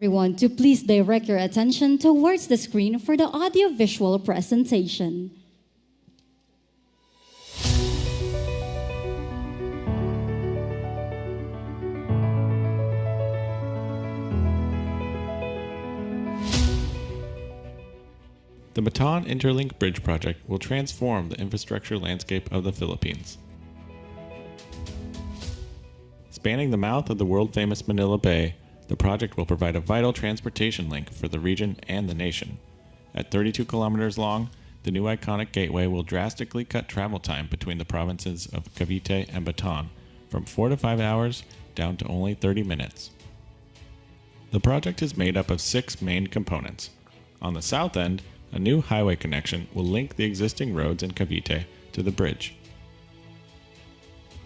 Everyone to please direct your attention towards the screen for the audio-visual presentation. The Bataan Interlink Bridge project will transform the infrastructure landscape of the Philippines. Spanning the mouth of the world-famous Manila Bay, the project will provide a vital transportation link for the region and the nation. At 32 kilometers long, the new iconic gateway will drastically cut travel time between the provinces of Cavite and Bataan from 4 to 5 hours down to only 30 minutes. The project is made up of 6 main components. On the south end, a new highway connection will link the existing roads in Cavite to the bridge.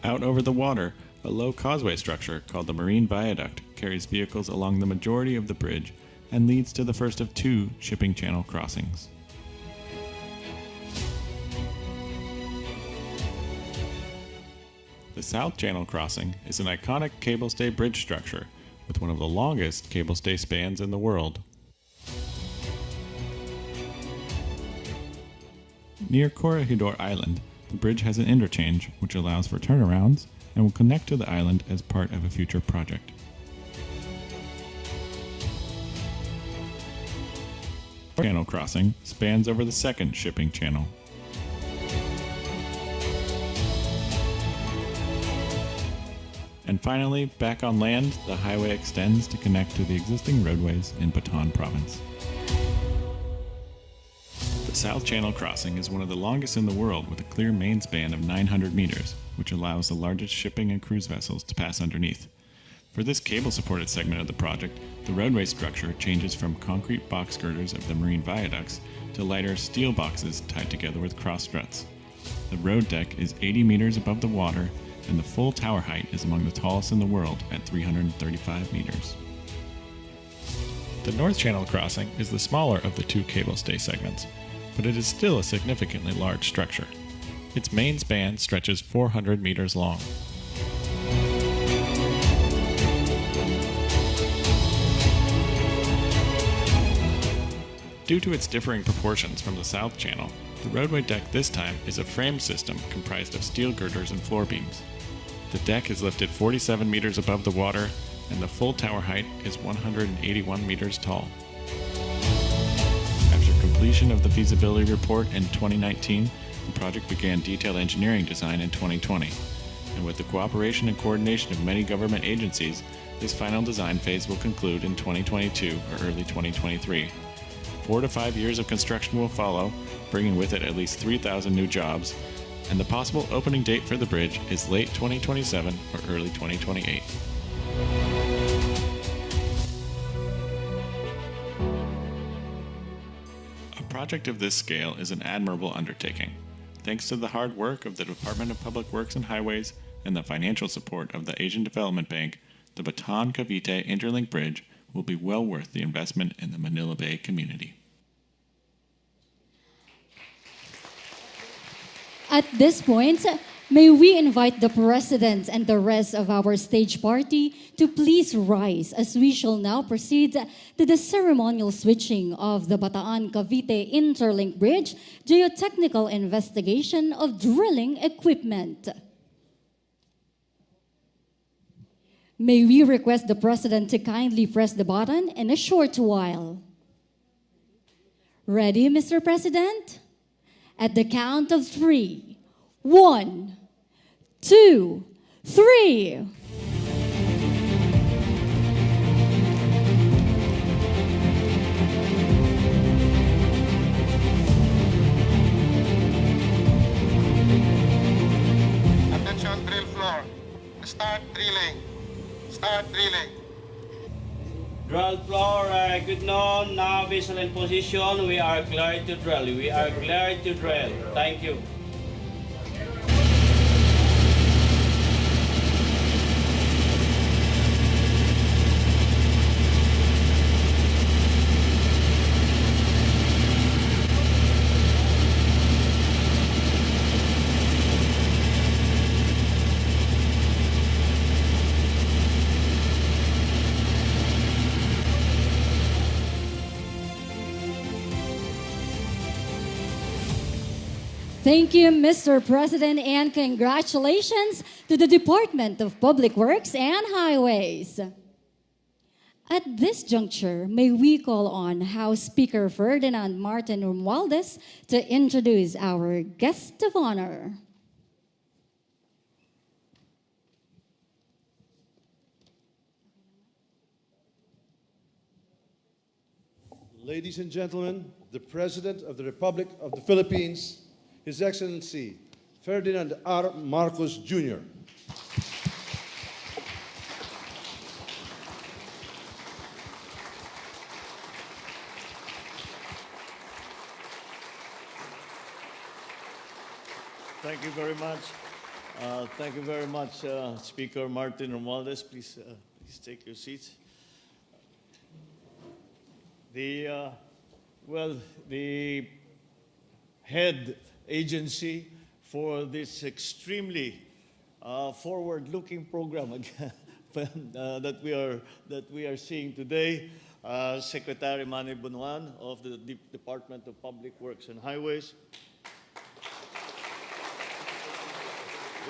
Out over the water, a low causeway structure called the Marine Viaduct carries vehicles along the majority of the bridge and leads to the first of 2 shipping channel crossings. The South Channel Crossing is an iconic cable stay bridge structure with one of the longest cable stay spans in the world. Near Corregidor Island, the bridge has an interchange which allows for turnarounds and will connect to the island as part of a future project. The channel crossing spans over the second shipping channel. And finally, back on land, the highway extends to connect to the existing roadways in Bataan Province. The South Channel Crossing is one of the longest in the world with a clear main span of 900 meters, which allows the largest shipping and cruise vessels to pass underneath. For this cable-supported segment of the project, the roadway structure changes from concrete box girders of the marine viaducts to lighter steel boxes tied together with cross struts. The road deck is 80 meters above the water, and the full tower height is among the tallest in the world at 335 meters. The North Channel Crossing is the smaller of the 2 cable stay segments, but it is still a significantly large structure. Its main span stretches 400 meters long. Due to its differing proportions from the South Channel, the roadway deck this time is a frame system comprised of steel girders and floor beams. The deck is lifted 47 meters above the water, and the full tower height is 181 meters tall. Completion of the feasibility report in 2019, the project began detailed engineering design in 2020. And with the cooperation and coordination of many government agencies, this final design phase will conclude in 2022 or early 2023. 4 to 5 years of construction will follow, bringing with it at least 3,000 new jobs, and the possible opening date for the bridge is late 2027 or early 2028. A project of this scale is an admirable undertaking. Thanks to the hard work of the Department of Public Works and Highways and the financial support of the Asian Development Bank, the Bataan-Cavite Interlink Bridge will be well worth the investment in the Manila Bay community. At this point, may we invite the President and the rest of our stage party to please rise as we shall now proceed to the ceremonial switching of the Bataan-Cavite Interlink Bridge geotechnical investigation of drilling equipment. May we request the President to kindly press the button in a short while. Ready, Mr. President? At the count of 3. 1, 2, 3. Attention drill floor. Start drilling. Start drilling. Drill floor, good noon. Now visual in position. We are clear to drill. We are clear to drill. Thank you. Thank you, Mr. President, and congratulations to the Department of Public Works and Highways. At this juncture, may we call on House Speaker Ferdinand Martin Romualdez to introduce our guest of honor. Ladies and gentlemen, the President of the Republic of the Philippines, His Excellency Ferdinand R. Marcos Jr. Thank you very much. Thank you very much, Speaker Martin Romualdez. Please take your seats. The head agency for this extremely forward-looking program that we are seeing today, Secretary Manny Bunuan of the Department of Public Works and Highways.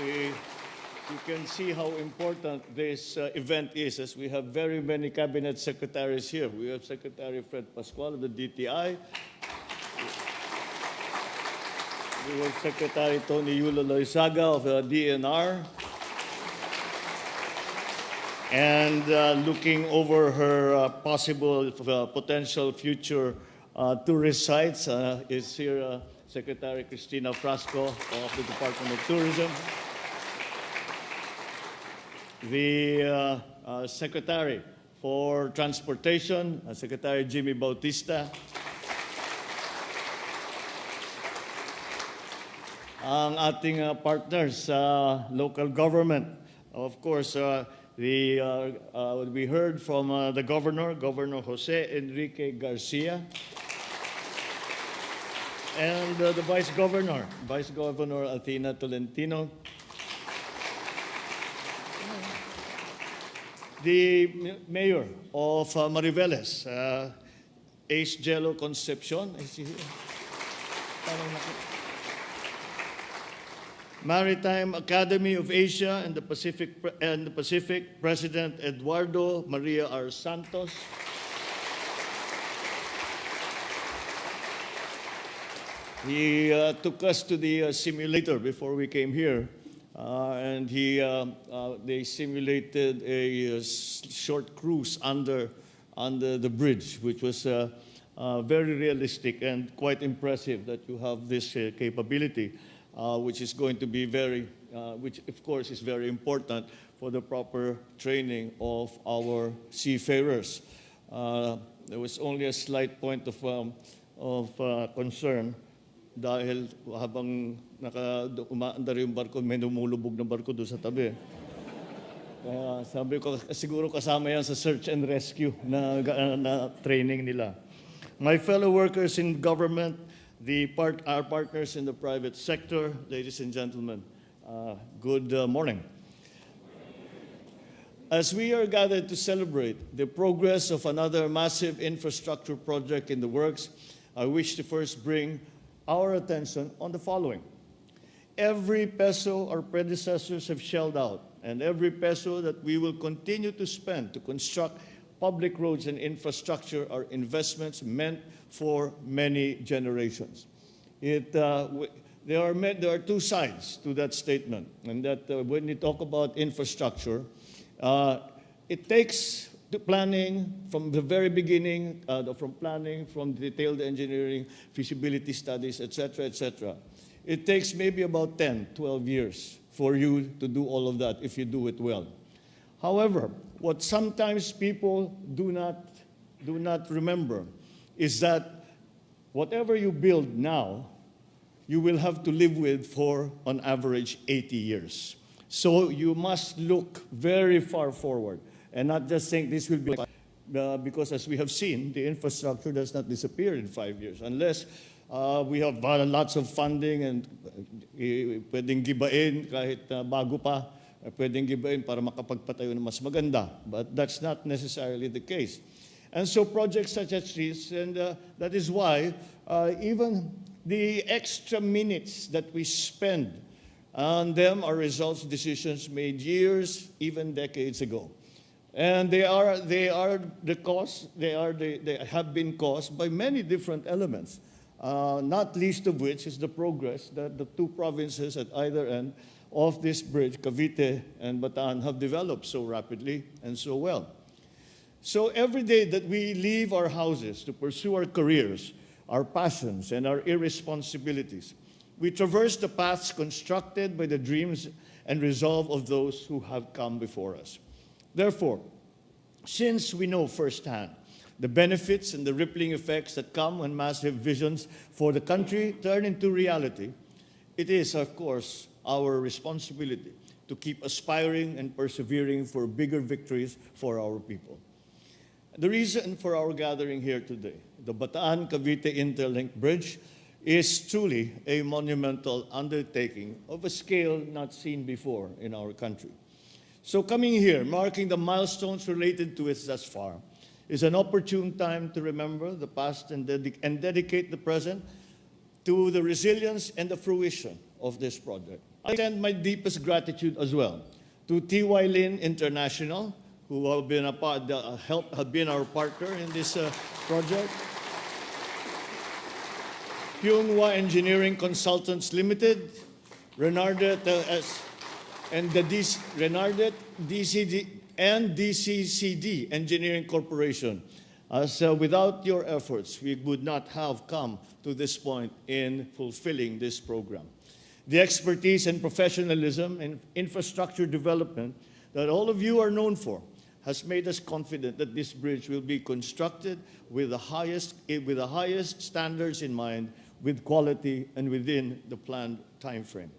You can see how important this event is, as we have very many cabinet secretaries here. We have Secretary Fred Pascual of the DTI. We have Secretary Tony Yulo Loizaga of the DNR. And looking over her possible potential future tourist sites is here Secretary Cristina Frasco of the Department of Tourism. The Secretary for Transportation, Secretary Jimmy Bautista. Ang ating partners, local government. Of course, we heard from the Governor, Governor Jose Enrique Garcia, and the Vice Governor, Vice Governor Athena Tolentino. The Mayor of Mariveles, Ace Jello Concepcion. Maritime Academy of Asia and the Pacific, President Eduardo Maria R. Santos. He took us to the simulator before we came here. And they simulated a short cruise under the bridge, which was very realistic and quite impressive that you have this capability, which is going to be which of course is very important for the proper training of our seafarers. There was only a slight point of concern. Dahil habang umaandar yung barko, may lumulubog na barko doon sa tabi. Kaya sabi ko, siguro kasama yan sa search and rescue na training nila. My fellow workers in government, our partners in the private sector, ladies and gentlemen, good morning. As we are gathered to celebrate the progress of another massive infrastructure project in the works, I wish to first bring our attention on the following. Every peso our predecessors have shelled out, and every peso that we will continue to spend to construct public roads and infrastructure are investments meant for many generations. There are two sides to that statement, and that when you talk about infrastructure, it takes the planning from the very beginning, from detailed engineering, feasibility studies, etc., etc. It takes maybe about 10, 12 years for you to do all of that if you do it well. However, what sometimes people do not remember is that whatever you build now, you will have to live with for, on average, 80 years. So you must look very far forward and not just think this will be, because as we have seen, the infrastructure does not disappear in 5 years unless we have lots of funding and pwedeng gibain kahit bago pa, pwedeng gibain para makapagpatayo ng mas maganda. But that's not necessarily the case. And so projects such as this, and that is why even The extra minutes that we spend on them are results of decisions made years, even decades ago. And they have been caused by many different elements, not least of which is the progress that the two provinces at either end of this bridge, Cavite and Bataan, have developed so rapidly and so well. So every day that we leave our houses to pursue our careers, our passions, and our irresponsibilities, we traverse the paths constructed by the dreams and resolve of those who have come before us. Therefore, since we know firsthand the benefits and the rippling effects that come when massive visions for the country turn into reality, it is, of course, our responsibility to keep aspiring and persevering for bigger victories for our people. The reason for our gathering here today, the Bataan-Cavite Interlink Bridge, is truly a monumental undertaking of a scale not seen before in our country. So coming here, marking the milestones related to it thus far, is an opportune time to remember the past and dedicate the present to the resilience and the fruition of this project. I extend my deepest gratitude as well to T.Y. Lin International, who have been our partner in this project. Pyonghwa Engineering Consultants Limited, Renardet DCD and DCCD Engineering Corporation. As without your efforts, we would not have come to this point in fulfilling this program. The expertise and professionalism in infrastructure development that all of you are known for has made us confident that this bridge will be constructed with the highest standards in mind, with quality and within the planned time frame.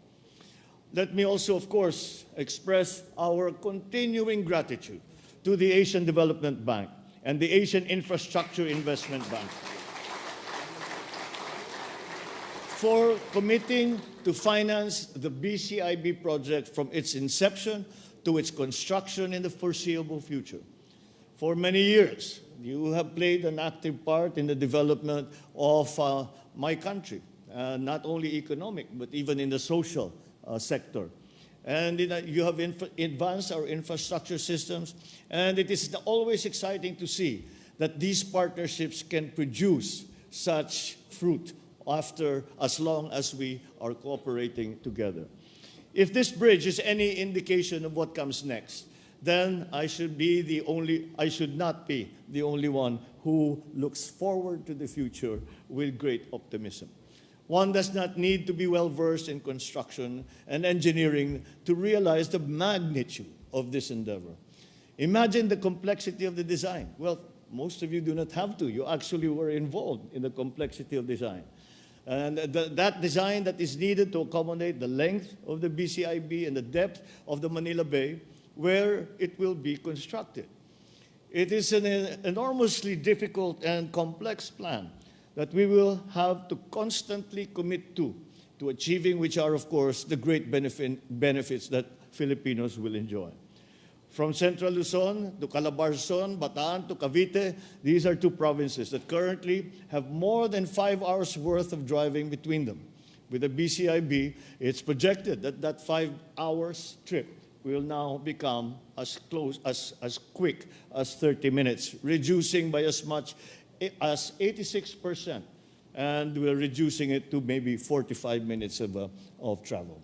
Let me also, of course, express our continuing gratitude to the Asian Development Bank and the Asian Infrastructure Investment Bank for committing to finance the BCIB project from its inception to its construction in the foreseeable future. For many years, you have played an active part in the development of my country, not only economic, but even in the social sector. And you have advanced our infrastructure systems, and it is always exciting to see that these partnerships can produce such fruit as long as we are cooperating together. If this bridge is any indication of what comes next, then I should not be the only one who looks forward to the future with great optimism. One does not need to be well-versed in construction and engineering to realize the magnitude of this endeavor. Imagine the complexity of the design. Well, most of you do not have to. You actually were involved in the complexity of design. And that design that is needed to accommodate the length of the BCIB and the depth of the Manila Bay where it will be constructed. It is an enormously difficult and complex plan that we will have to constantly commit to achieving, which are, of course, the great benefits that Filipinos will enjoy. From Central Luzon to Calabarzon, Bataan to Cavite, these are two provinces that currently have more than 5 hours worth of driving between them. With the BCIB, it's projected that that 5 hours trip will now become as quick as 30 minutes, reducing by as much as 86%, and we're reducing it to maybe 45 minutes of travel.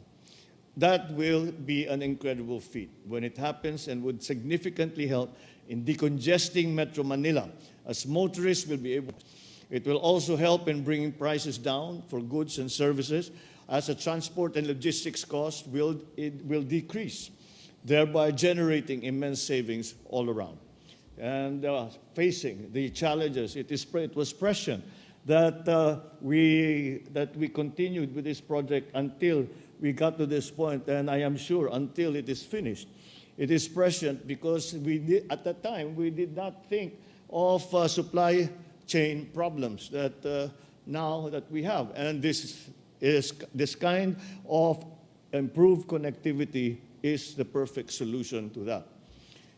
That will be an incredible feat when it happens and would significantly help in decongesting Metro Manila, as motorists will be able. It will also help in bringing prices down for goods and services, as the transport and logistics cost will decrease, thereby generating immense savings all around. And facing the challenges, it was prescient that we continued with this project until we got to this point, and I am sure until it is finished. It is prescient because at that time we did not think of supply chain problems that now that we have, and this kind of improved connectivity is the perfect solution to that.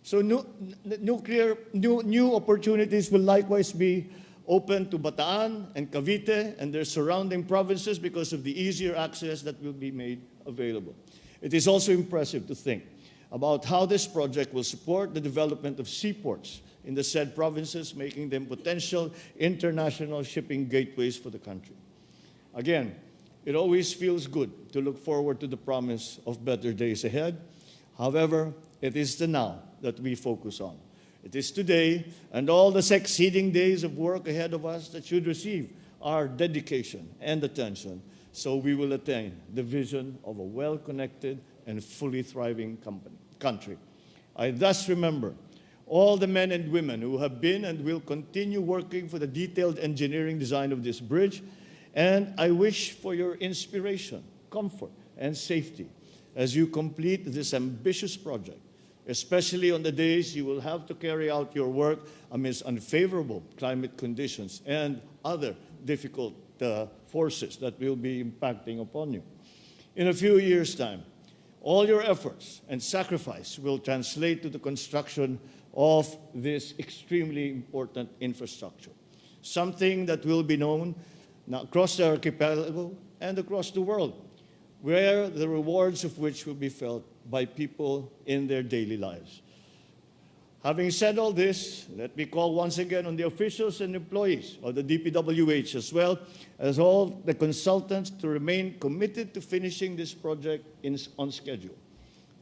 So new opportunities will likewise be open to Bataan and Cavite and their surrounding provinces because of the easier access that will be made available. It is also impressive to think about how this project will support the development of seaports in the said provinces, making them potential international shipping gateways for the country. Again, it always feels good to look forward to the promise of better days ahead. However, it is the now that we focus on. It is today and all the succeeding days of work ahead of us that should receive our dedication and attention, so we will attain the vision of a well-connected and fully thriving country. I thus remember all the men and women who have been and will continue working for the detailed engineering design of this bridge, and I wish for your inspiration, comfort, and safety as you complete this ambitious project, especially on the days you will have to carry out your work amidst unfavorable climate conditions and other difficult forces that will be impacting upon you. In a few years' time, all your efforts and sacrifice will translate to the construction of this extremely important infrastructure, something that will be known across the archipelago and across the world, where the rewards of which will be felt by people in their daily lives. Having said all this, let me call once again on the officials and employees of the DPWH, as well as all the consultants, to remain committed to finishing this project on schedule.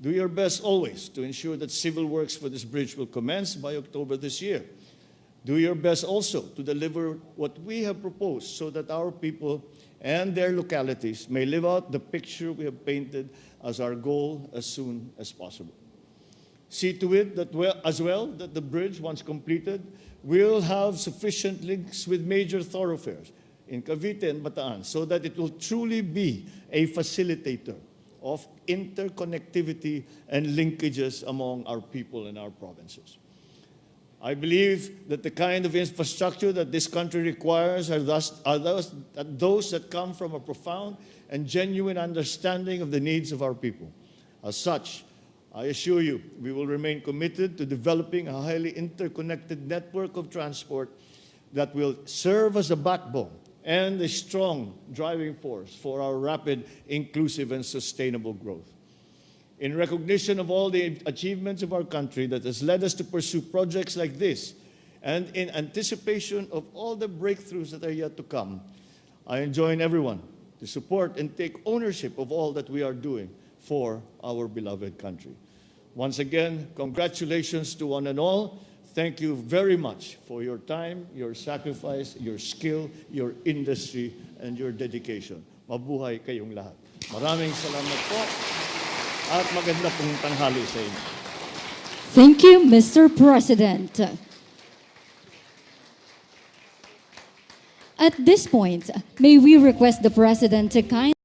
Do your best always to ensure that civil works for this bridge will commence by October this year. Do your best also to deliver what we have proposed so that our people and their localities may live out the picture we have painted as our goal as soon as possible. See to it that that the bridge, once completed, will have sufficient links with major thoroughfares in Cavite and Bataan so that it will truly be a facilitator of interconnectivity and linkages among our people and our provinces. I believe that the kind of infrastructure that this country requires are those that come from a profound and genuine understanding of the needs of our people. As such, I assure you, we will remain committed to developing a highly interconnected network of transport that will serve as a backbone and a strong driving force for our rapid, inclusive, and sustainable growth. In recognition of all the achievements of our country that has led us to pursue projects like this, and in anticipation of all the breakthroughs that are yet to come, I enjoin everyone to support and take ownership of all that we are doing for our beloved country. Once again, congratulations to one and all. Thank you very much for your time, your sacrifice, your skill, your industry, and your dedication. Mabuhay kayong lahat. Maraming salamat po at maganda pong tanghali sa inyo. Thank you, Mr. President. At this point, may we request the President to kindly